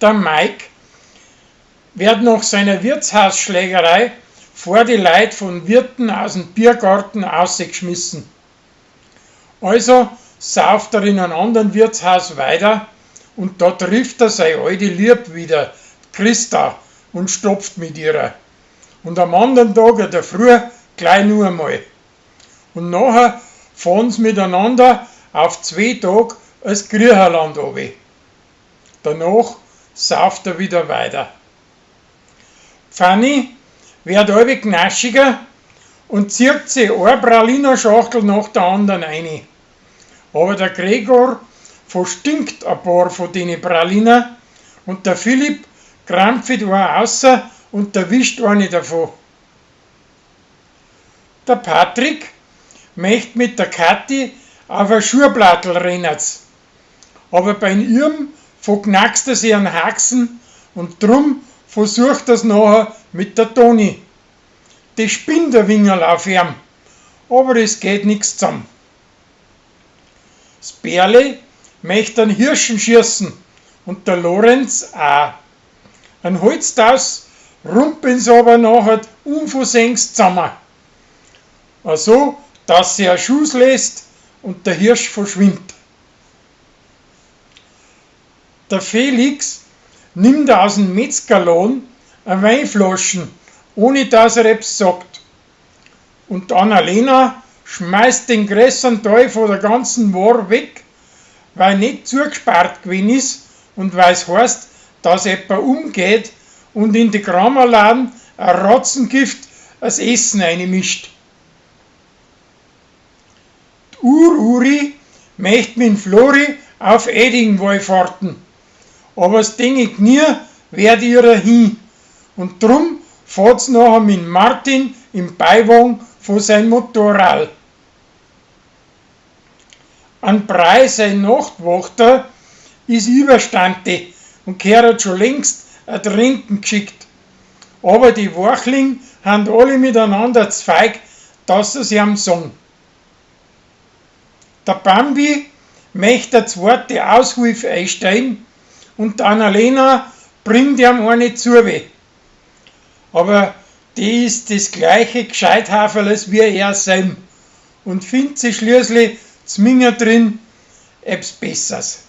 der Mike, wird nach seiner Wirtshausschlägerei vor die Leute von Wirten aus dem Biergarten rausgeschmissen. Also sauft er in einem anderen Wirtshaus weiter und da trifft er seine alte Lieb wieder, Christa, und stopft mit ihr. Und am anderen Tag in der Früh gleich nur einmal. Und nachher fahren sie miteinander auf 2 Tage als Griechenland runter. Danach sauft er wieder weiter. Fanny wird alle knaschiger und zieht sich eine Pralinerschachtel nach der anderen rein. Aber der Gregor verstinkt ein paar von den Pralinen und der Philipp krampft eine raus und erwischt eine davon. Der Patrick möchte mit der Kathi auf ein Schuhplattel rennen. Aber bei ihm verknackst er sich einen Haxen und drum versucht er es nachher mit der Toni. Die spinnt ein wenig auf ihm, aber es geht nichts zusammen. Das Bärli möchte einen Hirschen schießen und der Lorenz auch. Ein Holztaus rumpeln sie aber nachher unversehens zusammen. Also, dass sie einen Schuss lässt und der Hirsch verschwindet. Der Felix nimmt aus dem Metzgerladen eine Weinflaschen, ohne dass er etwas sagt. Und Annalena schmeißt den größeren Teil von der ganzen Ware weg, weil nicht zugesperrt gewesen ist und weil es heißt, dass jemand umgeht und in die Kramerladen ein Ratzengift als Essen einmischt. Die Uri möchte mit Flori auf Edingwallfahrten, aber das denke nie wird ihrer hin und drum fährt sie nachher mit Martin im Beiwagen von seinem Motorrad. An Brei, sein Nachtwächter, ist überstanden und gehört schon längst ein Trinken geschickt. Aber die Wachling haben alle miteinander zu feig, dass sie es ihm sagen. Der Bambi möchte eine zweite Aushilfe einstellen und Annalena bringt ihm eine zu. Aber die ist das gleiche Gescheithaferles wie er selbst und findet sich schließlich zminger drin etwas Besseres.